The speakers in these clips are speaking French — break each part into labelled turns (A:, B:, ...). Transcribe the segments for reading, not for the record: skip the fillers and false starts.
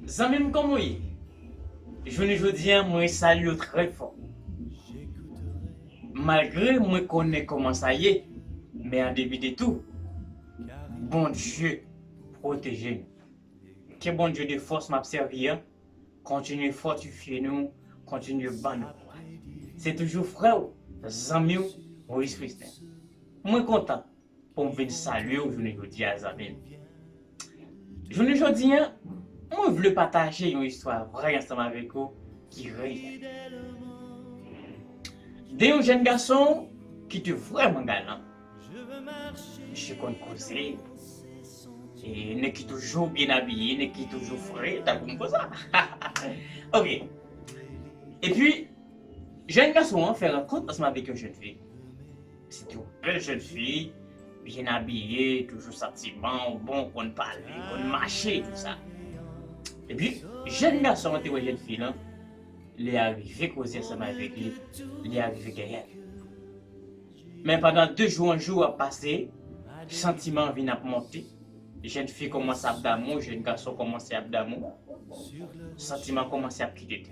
A: Zanmim comme oui, je ne dis moi salue très fort. Malgré moi connais comment ça y est, mais en début de tout, bon Dieu protégez nous. Que bon Dieu de force m'a servi, hein? Continue fortifier nous, continue ban nous. C'est toujours frère, Zanmim Maurice Christin. Moi content pour me venir saluer aujourd'hui à Zanmim. Je ne dis moi je veux partager une histoire vraie ensemble avec vous qui rit. D'un jeune garçon qui était vraiment galant. Je connais causer. Et n'est qui toujours bien habillé, n'est qui toujours frais, t'as compris ça? Ok. Et puis, jeune garçon fait rencontre ensemble avec une jeune fille. C'était une belle jeune fille, bien habillée, toujours sentiment, bon, qu'on parle, qu'on marche, tout ça. Et puis, jeune garçon était une jeune fille, là. Il est arrivé causer ensemble avec lui, il est arrivé derrière. Mais pendant 2 jours, un jour a passé, le sentiment vient à monter. Jeune fille commence à d'amour, jeune garçon commence à d'amour. Le sentiment commence à quitter.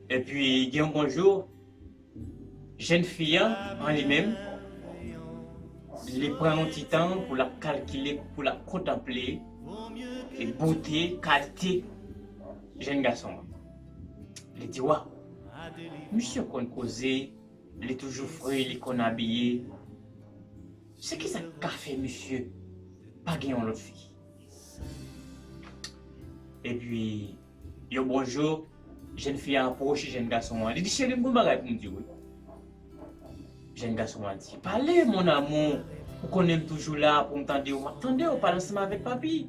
A: Et puis, il y a un bon jour, jeune fille en lui-même, il prend un petit temps pour la calculer, pour la contempler, et beauté, qualité, jeune garçon. Il dit, waouh, monsieur qu'on causé, il est toujours frais, il est habillé. C'est qui ça qu'a fait monsieur? Pas gagner l'autre fille. Et puis, yo bonjour, jeune fille a approché jeune garçon. Il dit, chérie, vous m'avez pour me dire oui. Jeune garçon a dit, parlez mon amour, vous connaissez toujours là pour m'entendre, vous m'attendez, vous parlez ensemble avec papy.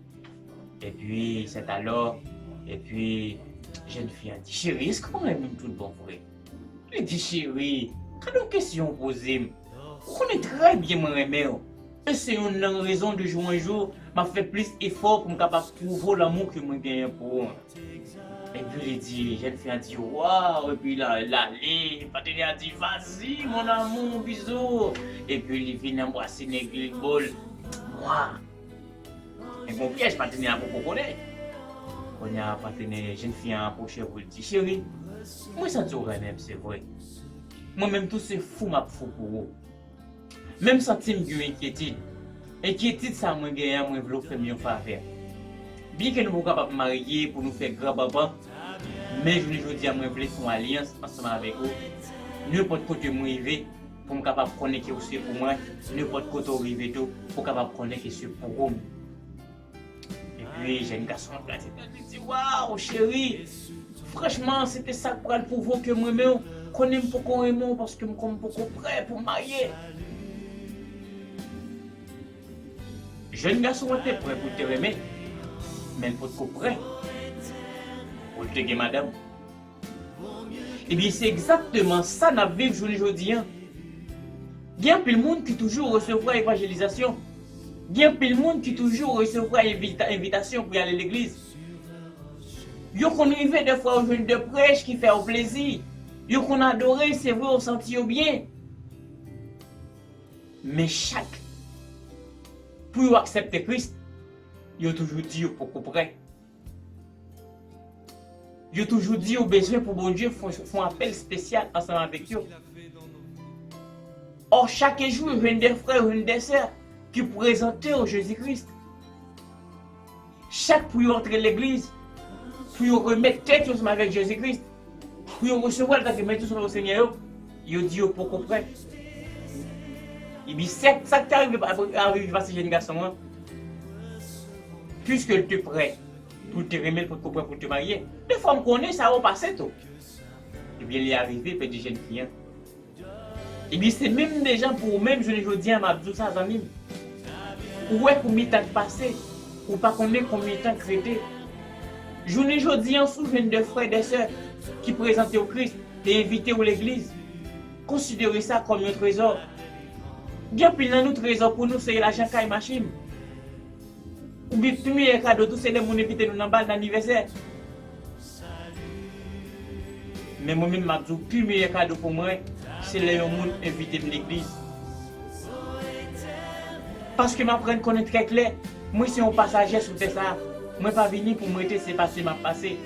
A: Et puis, c'est alors, et puis, jeune fille a dit, chérie, est-ce qu'on aime tout le bon frère? Il dit, chérie, quand une question posée, vous connaissez très bien mon remède. Et c'est une raison de jour en jour, m'a fait plus d'efforts pour me capable prouver l'amour que moi gagne pour. Et puis il dit, jeune fille a dit waouh, et puis là, il allait, partenaire a dit vas-y mon amour, bisous. Et puis il vient embrasser l'église bol. Moi. Et mon piège partenaire pour qu'on connaît. On a partenaire, jeune fille a approché pour lui dire chérie, moi ça te même c'est vrai. Moi-même tout c'est fou m'a fou pour vous. Même senti me inquiétude. Inquiétude ça moi gagne moi vouloir faire mieux faveur. Bien que nous sommes capables de marier pour nous faire grand papa, mais je ne dis à moi vouloir faire une alliance ensemble avec vous. N'importe côté moi arriver pour me capable connaître aussi pour moi, n'importe côté arriver tout pour capable connaître sur pour vous. Et puis j'ai une garçon qui dit waouh chérie, franchement c'était ça pour vous que moi-même connais pour qu'on aime parce que je suis beaucoup prêt pour marier. Jeune garçon était prêt pour te remettre, mais pour te prêt pour te gagner madame. Et bien c'est exactement ça qu'on vit aujourd'hui. Il y a plein de monde qui toujours recevra évangélisation. Il y a plein de monde qui toujours recevra invitation pour aller à l'église. Il y a qu'on arrive des fois aux jeunes de prêche qui fait au plaisir. Il y a qu'on adore, c'est vrai, on sentit bien. Mais chaque pour accepter Christ, il a toujours dit pour qu'on prêt. Il a toujours dit au besoin pour bon Dieu font un appel spécial ensemble avec eux. Or chaque jour, il y a des frères et des sœurs qui présentent au Jésus-Christ. Chaque pour entrer l'église, pour remettre tête ensemble avec Jésus-Christ, pour recevoir la remettre sur le Seigneur, il dit pour qu'on prêt. Il dit, ça qui arrive à ce jeune garçon, puisque tu es prêt pour te remettre pour te marier, les femmes connaissent ça va passer tout. Et bien, il est arrivé, puis des jeunes filles. Et bien, c'est même des gens pour eux-mêmes, je ne dis à ma douce amie, où est combien de temps passé, ou pas combien de temps créé. Je ne dis en souviens de frères et de sœurs qui présentent au Christ et invités à l'église. Considérez ça comme un trésor. Bien plus dans notre trésor pour nous, c'est l'argent et machine. Ou bien tout meilleur cadeau, tout c'est les gens qui nous dans l'anniversaire. Mais moi-même, je dis que le meilleur cadeau pour moi, c'est les gens invités à l'église. Parce que je m'apprends à connaître très clair, moi, c'est un passager sur ça. Moi pas venir pour me c'est passé m'a passé.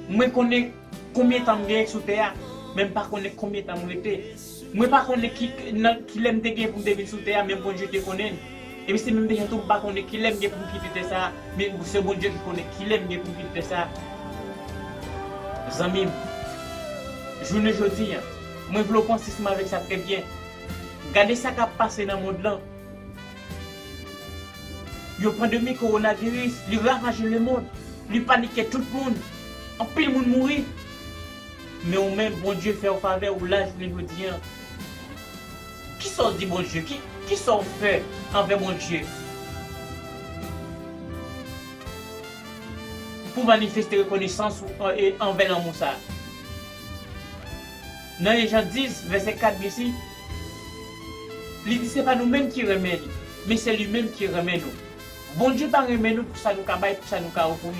A: Moi connais combien de temps j'ai sous terre, même pas connais combien de temps j'étais. Moi pas connais qui l'aime te pour devenir sous terre, même bon Dieu te connaît. Et puis c'est même des gens tout pas connais qui l'aime pour quitter ça, mais c'est bon Dieu qui connaît qui l'aime pour quitter ça. Amis, je ne dis rien. Moi je veux penser avec ça très bien. Regardez ça qui a passé dans le monde là. Il y a une pandémie coronavirus, il ravage le monde, il panique tout le monde, en pile le monde mourir. Mais au même bon Dieu fait au faveur ou là je veux dire. Qui s'en dit bon Dieu? Qui s'en fait envers bon Dieu? Pour manifester reconnaissance envers l'amour ça. Dans les gens 10, verset 4 ici, il dit c'est pas nous-mêmes qui remet, mais c'est lui-même qui remet nous. Bon Dieu pas remet nous pour ça nous cabaye, pour ça nous offrir.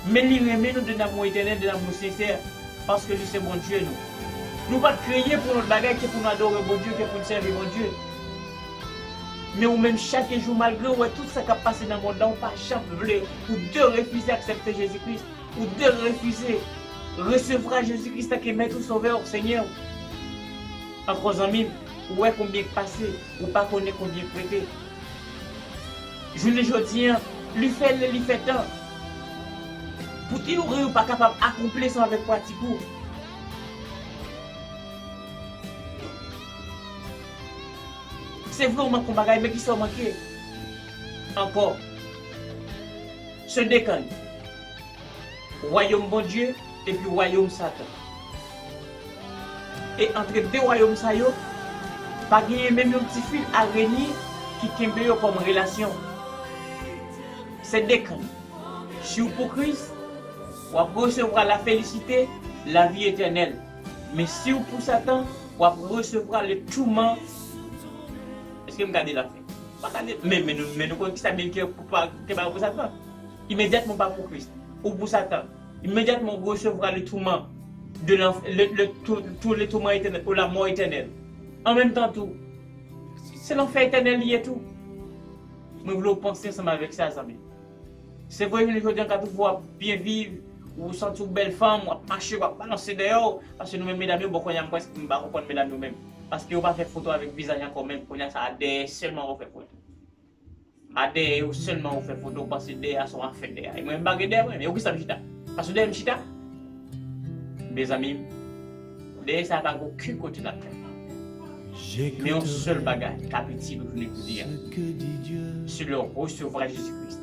A: Mais il remet nous de l'amour éternel, de l'amour sincère, parce que lui c'est bon Dieu nous. Nous pas créer pour notre bagage, qui pour nous adorer bon Dieu, qui pour nous servir bon Dieu. Mais ou même chaque jour, malgré tout ça qui a passé dans le monde, on pas chambre ou de refuser d'accepter Jésus-Christ, ou de refuser recevoir Jésus-Christ qui est maître ou sauveur, Seigneur. Encore amis, où est combien passé, ou pas connaître combien prêté. Je ne dis rien, lui fait tant. Pour qu'il ou pas capable d'accomplir ça avec pratique. C'est vraiment qu'on bagaille, mais qui sont manqués. Encore. Ce décan. Royaume bon Dieu et puis royaume Satan. Et entre deux royaumes, ça y est, pas gagner même un petit fil araignée qui kembe comme relation. C'est décan. Si vous pour Christ, vous recevoir la félicité, la vie éternelle. Mais si vous pour Satan, vous recevoir le tourment. Est-ce que vous regardez la fait? Mais nous connaissons ça bien que pour Satan. Immédiatement pas pour Christ. Ou pour Satan. Immédiatement vous recevrez le tourment de tout le tourment éternel ou la mort éternelle. En même temps tout. C'est l'enfer éternel lié tout. Nous voulons penser ensemble avec ça, amis. C'est vrai que nous voulons quand bien vivre, ou sentir une belle femme, ou marcher, ou balancer dehors, parce que nous-mêmes, mesdames, nous ne presque pas comprendre mesdames nous-mêmes. Parce qu'on ne pas faire photo avec visage encore même, pour ça, AD seulement on fait photo. AD ou seulement on fait photo, parce que DA sont en fait DA. Et moi, je ne sais pas, mais où ça me chita? Parce que DA chita. Mes amis, DA ça n'a pas aucun côté de la terre. Mais un seul bagage, capital, je vous dire, c'est le recevoir Jésus-Christ.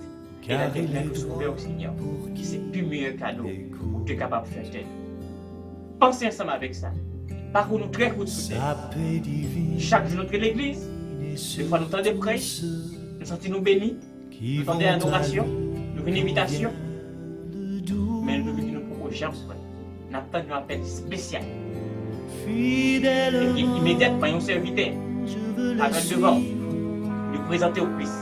A: Et la dernière sauveur au Seigneur, qui c'est plus meilleur cadeau pour être capable de faire tel. Pensez ensemble avec ça. Par contre, nous très coup de soutien. Chaque jour, notre l'église, des fois, nous tendons des prêches, nous sentons nous bénis, nous tendons des adorations, nous venons invitation. Mais nous venons pour urgence. Nous attendons un appel spécial. Et immédiatement, un serviteur, avec devant, nous présenter au Christ.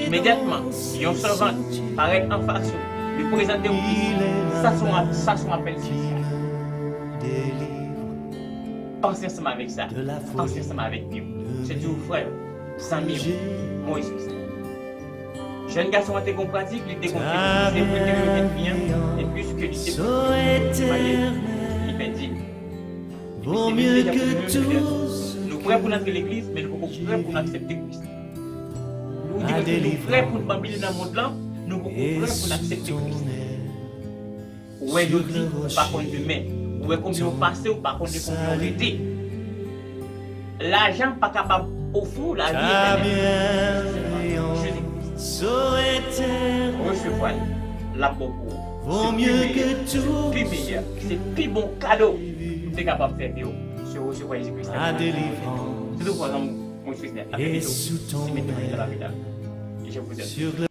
A: Immédiatement, un servant paraît en face, nous présenter au Christ. Ça, son appel spécial. Pensez ensemble avec ça. Pensez ensemble avec nous. C'est tout frère, Samuel, Moïse. Jeune garçon a été pratique, il était compris, il était bien, et puis ce que il était il m'a dit. Vaut mieux que tous. Nous prêts pour notre l'église, mais nous sommes prêts pour accepter Christ. Nous disons que nous sommes prêts pour nous bambiner dans le monde là, nous sommes prêts pour accepter Christ. Où est le dit, par contre demain, où est combien on passe ou par contre combien on arrêté. L'argent pas capable d'offrir la vie éternelle. Recevoir la beaucoup. Vaut mieux que tout. C'est plus meilleur, c'est plus bon cadeau. Vous êtes capable de faire mieux. Se recevoir Jésus-Christ. C'est tout pour moi, mon fils. Et sous ton aile. Et je vous aime.